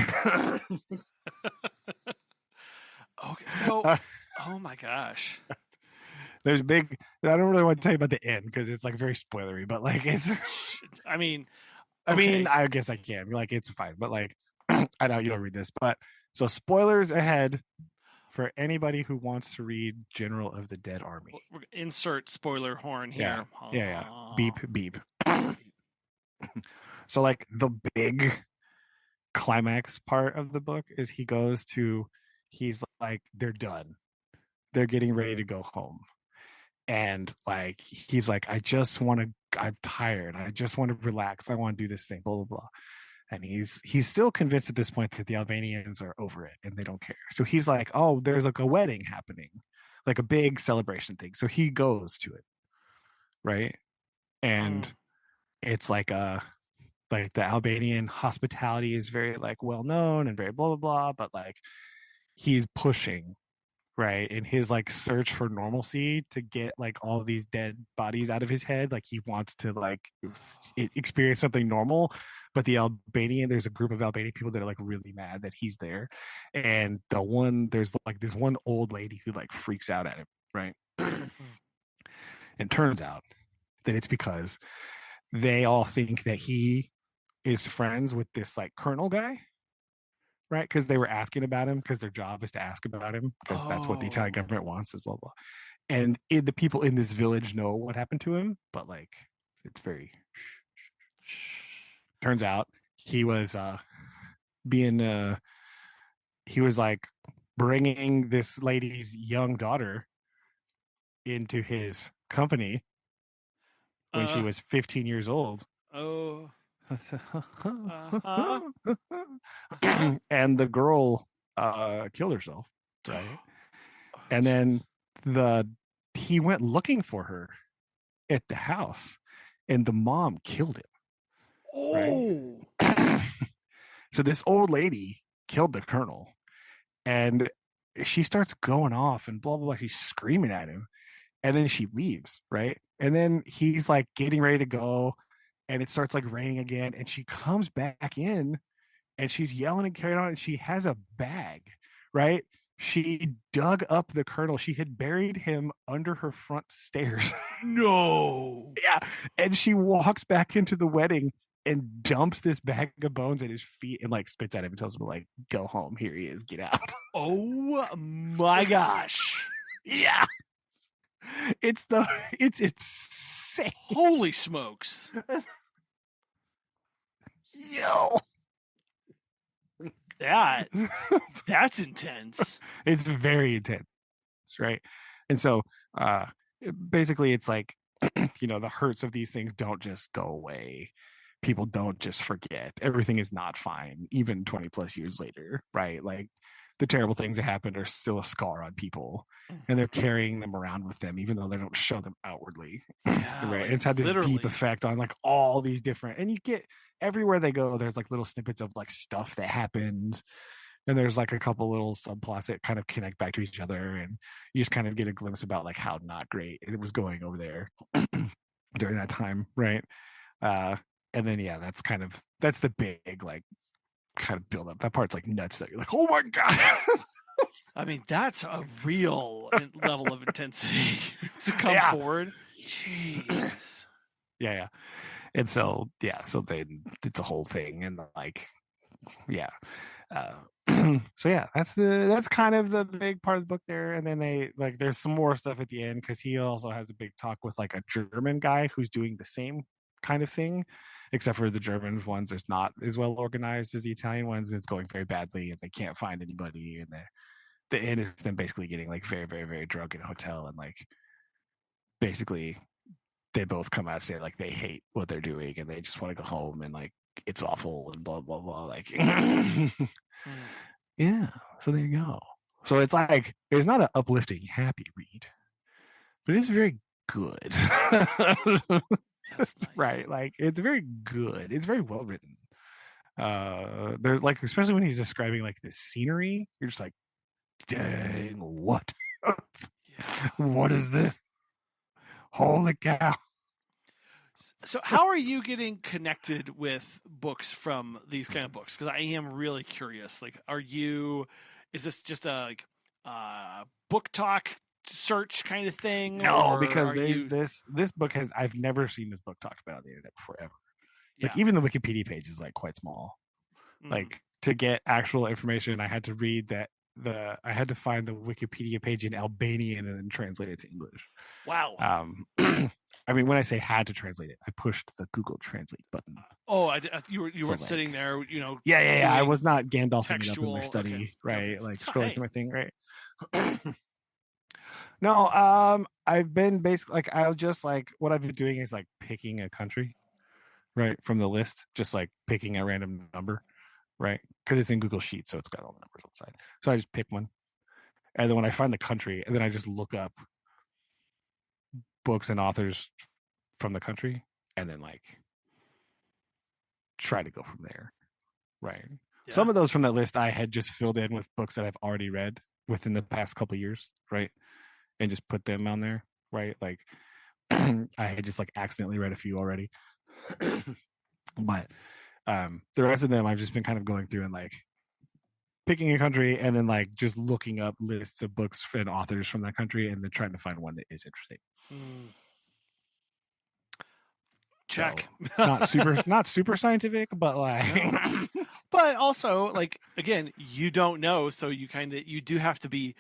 Okay, so oh my gosh. There's big, I don't really want to tell you about the end because it's like very spoilery, but like it's I mean, I okay. mean, I guess I can. Like it's fine, but like I know you don't read this, but so spoilers ahead for anybody who wants to read General of the Dead Army. Insert spoiler horn here. Yeah. Beep beep. So like the big climax part of the book is he's like, they're done. They're getting ready to go home. And like he's like, I'm tired. I just want to relax. I want to do this thing, blah blah blah. And he's still convinced at this point that the Albanians are over it and they don't care. So he's like, oh, there's like a wedding happening, like a big celebration thing. So he goes to it, right? And it's like the Albanian hospitality is very like well known and very blah blah blah, but like he's pushing, right, in his like search for normalcy to get like all of these dead bodies out of his head. Like he wants to like experience something normal, but there's a group of Albanian people that are like really mad that he's there, and there's like this one old lady who like freaks out at him, right? And turns out that it's because they all think that he is friends with this like colonel guy, right? Because they were asking about him because their job is to ask about him because that's what the Italian government wants, as blah blah. And the people in this village know what happened to him, but like it's very. Turns out he was being he was like bringing this lady's young daughter into his company when she was 15 years old. Oh. And the girl killed herself, right? And then he went looking for her at the house, and the mom killed him. Oh, Right. So this old lady killed the colonel, and she starts going off and blah blah blah. She's screaming at him, and then she leaves. Right, and then he's like getting ready to go, and it starts like raining again, and she comes back in, and she's yelling and carrying on, and she has a bag. Right. She dug up the colonel. She had buried him under her front stairs. no. Yeah. And she walks back into the wedding and dumps this bag of bones at his feet and like spits at him and tells him, like, go home. Here he is. Get out. Oh my gosh. Yeah. It's insane. Holy smokes. Yo. That's intense. It's very intense, right? And so basically it's like, the hurts of these things don't just go away. People don't just forget. Everything is not fine, even 20 plus years later, right? Like the terrible things that happened are still a scar on people, and they're carrying them around with them, even though they don't show them outwardly. Yeah, right. like, It's had this literally. deep effect on like all these different, and you get everywhere they go, there's like little snippets of like stuff that happened. And there's like a couple little subplots that kind of connect back to each other, and you just kind of get a glimpse about like how not great it was going over there during that time, right? And then that's the big like kind of build up. That part's like nuts. That you're like, oh my god. I mean, that's a real level of intensity to come forward. Jeez. Yeah. And so it's a whole thing, and like, yeah. So yeah, that's kind of the big part of the book there. And then they like there's some more stuff at the end, because he also has a big talk with like a German guy who's doing the same kind of thing, except for the German ones is not as well organized as the Italian ones. It's going very badly, and they can't find anybody, and the end is them basically getting like very very very drunk in a hotel, and like basically they both come out and say like they hate what they're doing and they just want to go home, and like it's awful and blah blah blah, like yeah. So there you go. So it's like it's not an uplifting happy read, but it's very good. Nice. Right, like it's very good, it's very well written. There's like, especially when he's describing like the scenery, you're just like, dang, what? What is this? Holy cow. So how are you getting connected with books from these kind of books? Because I am really curious. Like, is this just a like book talk search kind of thing? No, because this book I've never seen this book talked about on the internet before ever. Like even the Wikipedia page is like quite small. Like to get actual information, I had to read I had to find the Wikipedia page in Albanian and then translate it to English. Wow. I mean, when I say had to translate it, I pushed the Google Translate button. Oh, you weren't sitting there, Yeah. I was not Gandalfing it up in my study, okay. right? Like scrolling through my thing, right? No, I've been basically like I'll just like what I've been doing is like picking a country, right, from the list, just like picking a random number, right? Because it's in Google Sheets, so it's got all the numbers on the side. So I just pick one, and then when I find the country, and then I just look up books and authors from the country, and then like try to go from there, right? Yeah. Some of those from that list I had just filled in with books that I've already read within the past couple of years, right? And just put them on there, right? Like I had just like accidentally read a few already. But the rest of them I've just been kind of going through and like picking a country and then like just looking up lists of books and authors from that country and then trying to find one that is interesting. Check. So, not super scientific, but like but also like again, you don't know, so you do have to be.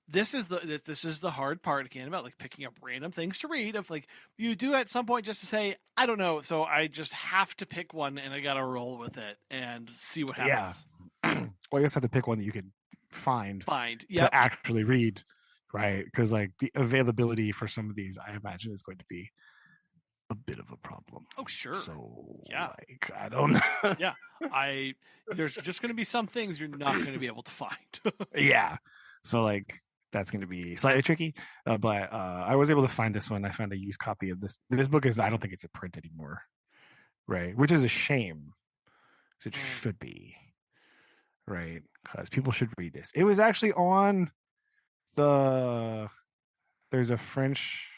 This is the hard part again about like picking up random things to read. Of like you do at some point just to say I don't know, so I just have to pick one and I gotta roll with it and see what happens. Yeah. Well, you just have to pick one that you can find yep. to actually read, right? Because like the availability for some of these, I imagine, is going to be a bit of a problem. Oh sure. So yeah, like I don't know. Yeah, there's just going to be some things you're not going to be able to find. Yeah. So like that's going to be slightly tricky. But I was able to find this one. I found a used copy of this. This book is, I don't think it's a print anymore, right? Which is a shame. It should be, right? Because people should read this. It was actually on the. There's a French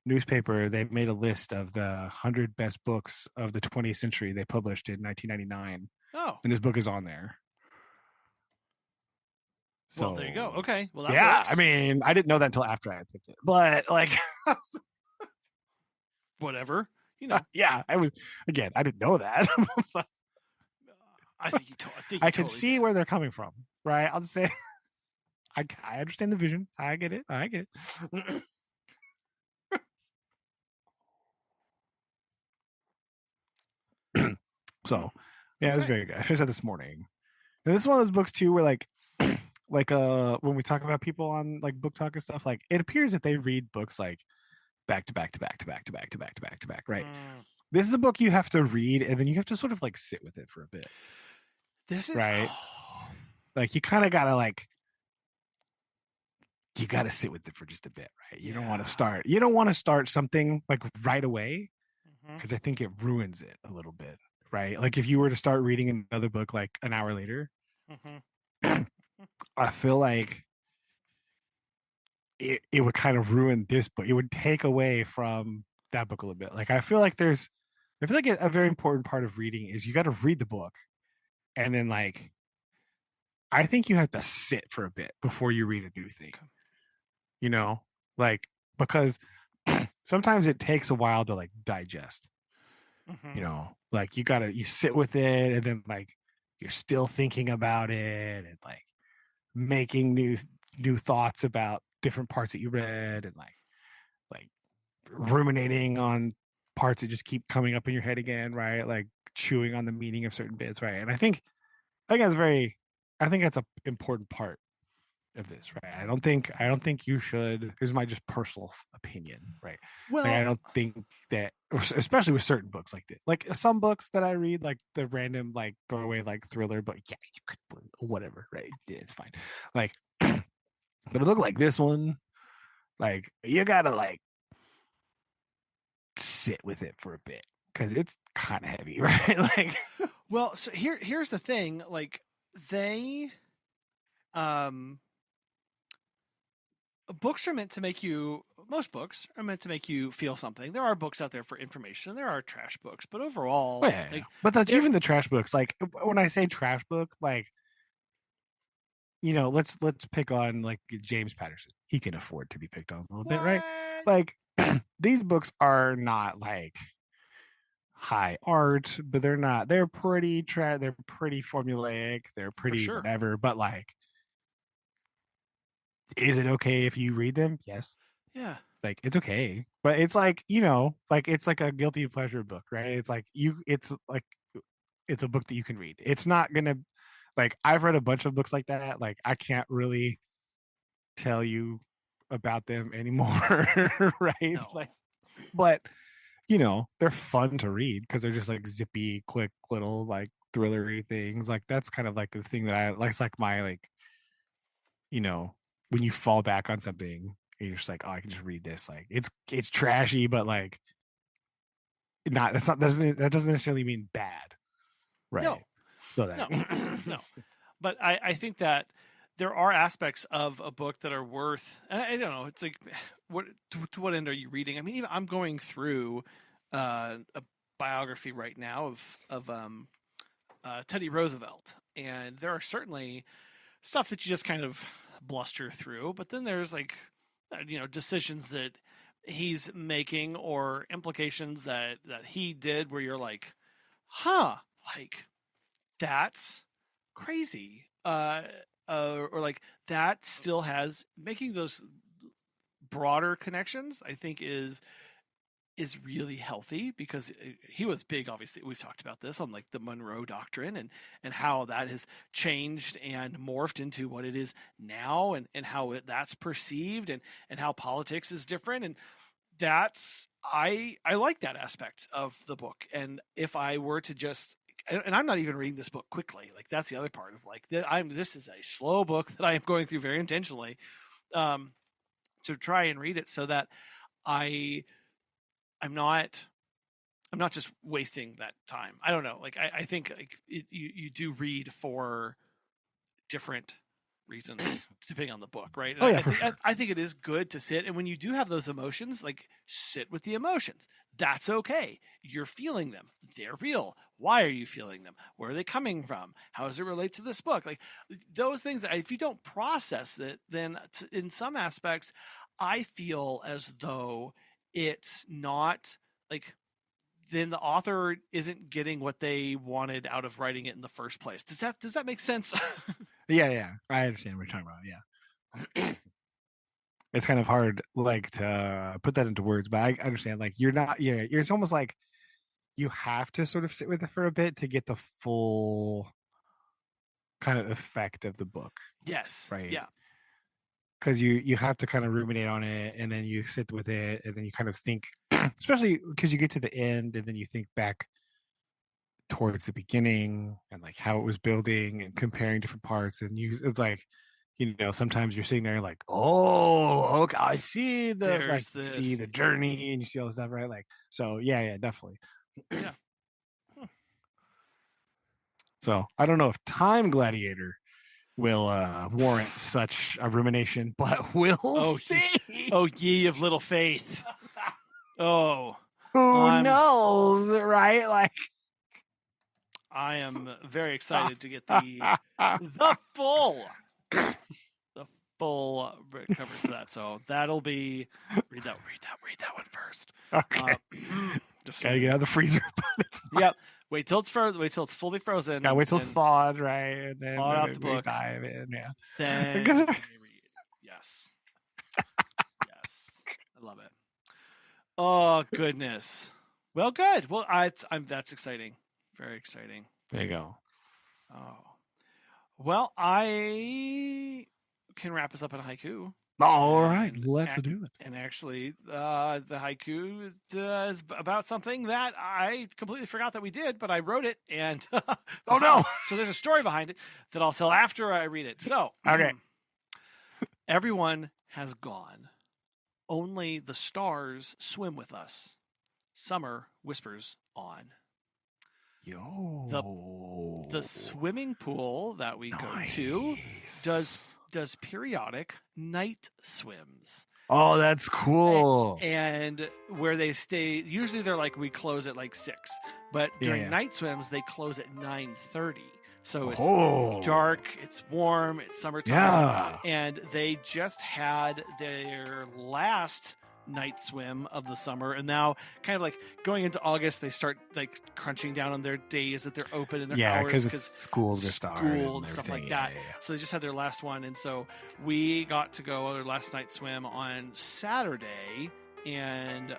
newspaper. They made a list of the 100 best books of the 20th century. They published in 1999. Oh, and this book is on there. well, there you go. Okay, well, that yeah, works. I mean, I didn't know that until after I picked it, but like, whatever, you know. yeah, I was again. I didn't know that. I think you. I can see where they're coming from, right? I'll just say, I understand the vision. I get it. So, yeah, it was very good. I finished that this morning, and this is one of those books too, where like, when we talk about people on like book talk and stuff, like it appears that they read books like back to back to back to back to back to back to back to back, right? This is a book you have to read, and then you have to sort of like sit with it for a bit. This is right. Like you kind of gotta like, you gotta sit with it for just a bit, right? You don't want to start. You don't want to start something like right away, because I think it ruins it a little bit, right? Like if you were to start reading another book like an hour later, I feel like it would kind of ruin this book. It would take away from that book a little bit. Like I feel like a very important part of reading is you got to read the book, and then like I think you have to sit for a bit before you read a new thing. You know, like because sometimes it takes a while to like digest. You know, like you sit with it, and then like you're still thinking about it, and like making new thoughts about different parts that you read, and like ruminating on parts that just keep coming up in your head again, right? Like chewing on the meaning of certain bits, right? And I think that's an important part of this, right? I don't think you should. This is my just personal opinion, right? Well, like, I don't think that, especially with certain books like this, like some books that I read, like the random like throwaway like thriller, but yeah, you could whatever, right? Yeah, it's fine. Like, but a book like this one, like you gotta like sit with it for a bit because it's kind of heavy, right? Like, well, so here's the thing, like they books are meant to make you most books are meant to make you feel something. There are books out there for information, there are trash books, but overall, like, but even the trash books, like when I say trash book, like, you know, let's pick on like James Patterson. He can afford to be picked on a little bit, right? Like these books are not like high art, but they're pretty they're pretty formulaic, they're pretty whatever, but like, is it okay if you read them? Yes. Yeah. Like it's okay. But it's like, you know, like it's like a guilty pleasure book, right? It's like it's a book that you can read. It's not gonna, like, I've read a bunch of books like that. Like I can't really tell you about them anymore, right? No. Like, but you know, they're fun to read because they're just like zippy, quick little like thrillery things. Like that's kind of like the thing that I like. It's like my like, you know, when you fall back on something and you're just like, oh, I can just read this. Like it's trashy, but like that doesn't necessarily mean bad, right? No, so that... no. But I think that there are aspects of a book that are worth. I don't know. It's like, to what end are you reading? I mean, even I'm going through a biography right now of Teddy Roosevelt, and there are certainly stuff that you just kind of bluster through, but then there's like, decisions that he's making or implications that he did where you're like, huh, like that's crazy. Or like that still has, making those broader connections, I think is really healthy, because he was big, obviously we've talked about this on like the Monroe Doctrine and how that has changed and morphed into what it is now, and how that's perceived, and how politics is different, and that's, I like that aspect of the book. And if I were to just, and I'm not even reading this book quickly, like that's the other part of like this is a slow book that I am going through very intentionally, to try and read it so that I'm not just wasting that time. I don't know. Like I think like you do read for different reasons depending on the book, right? And Oh, yeah, I for think sure. I think it is good to sit, and when you do have those emotions, like sit with the emotions. That's okay. You're feeling them. They're real. Why are you feeling them? Where are they coming from? How does it relate to this book? Like those things that if you don't process it, then in some aspects, I feel as though it's not like then the author isn't getting what they wanted out of writing it in the first place. Does that make sense? Yeah. I understand what you're talking about. Yeah. It's kind of hard, like, to put that into words, but I understand. Like, you're not. Yeah, it's almost like you have to sort of sit with it for a bit to get the full kind of effect of the book, Yes. right? Yeah. Because you have to kind of ruminate on it, and then you sit with it, and then you kind of think, especially because you get to the end, and then you think back towards the beginning and like how it was building and comparing different parts, and it's like, sometimes you're sitting there like, oh, okay, I see There's you see this. the journey and you see all the stuff, right? Like, so yeah, definitely. Yeah. So I don't know if Time Gladiator will warrant such a rumination, but we'll see. Oh, ye of little faith. Oh, Who knows, right? Like, I am very excited to get the full cover for that. So that'll be read that one first. Okay. Just gotta get out of the freezer. Yep. Wait till it's fully frozen. Gotta wait till it's thawed, right? And then thaw out the book. Dive in, yeah. Then yes. Yes. I love it. Oh goodness. Well, good. Well, that's exciting. Very exciting. There you go. Oh. Well, I can wrap us up in a haiku. All right, let's do it. And actually, the haiku is about something that I completely forgot that we did, but I wrote it, and oh no! So there's a story behind it that I'll tell after I read it. So, okay. Everyone has gone. Only the stars swim with us. Summer whispers on. The swimming pool that we go to does periodic night swims. Oh, that's cool. And where they stay, usually they're like, we close at like 6, but during night swims they close at 9:30. So it's dark, it's warm, it's summertime, and they just had their last night swim of the summer, and now kind of like going into August they start like crunching down on their days that they're open and their hours because schools are starting and stuff like that. So they just had their last one, and so we got to go our last night swim on Saturday, and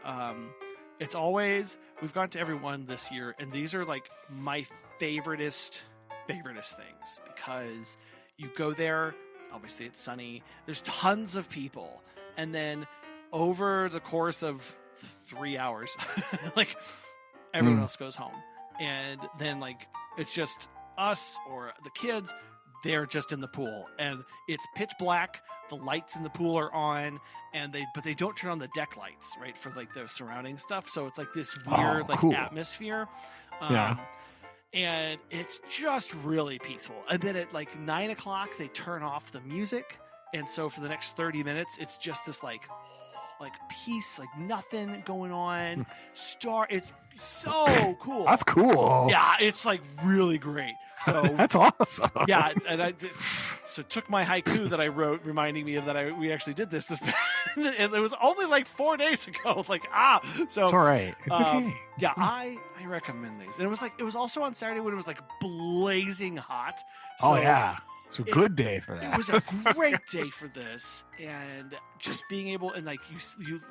it's always, we've gone to every one this year, and these are like my favoriteest things, because you go there, obviously it's sunny, there's tons of people, and then over the course of 3 hours like everyone else goes home, and then like it's just us or the kids, they're just in the pool, and it's pitch black, the lights in the pool are on, and they don't turn on the deck lights, right, for like the surrounding stuff, so it's like this weird atmosphere. And it's just really peaceful. And then at like 9 o'clock they turn off the music, and so for the next 30 minutes it's just this like peace, like nothing going on. It's so cool. That's cool. Yeah, it's like really great. So that's awesome. Yeah, and so took my haiku that I wrote, reminding me of that we actually did this and it was only like 4 days ago. Like so it's all right. It's okay. Yeah, I recommend these. And it was also on Saturday when it was like blazing hot. So it's a good day for that. It was a great day for this, and just being able, and like you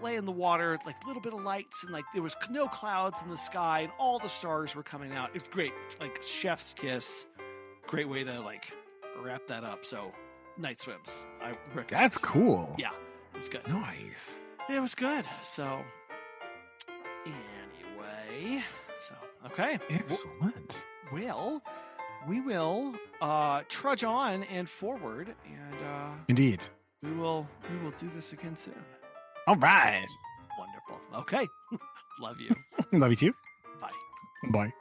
lay in the water, like a little bit of lights, and like there was no clouds in the sky, and all the stars were coming out. It's great, like chef's kiss. Great way to like wrap that up. So night swims, I recommend. That's cool. Yeah, it's good. Nice. It was good. So anyway, okay, excellent. Well, we will trudge on and forward, and indeed we will do this again soon. All right. Wonderful. Okay. Love you. Love you too. Bye. Bye.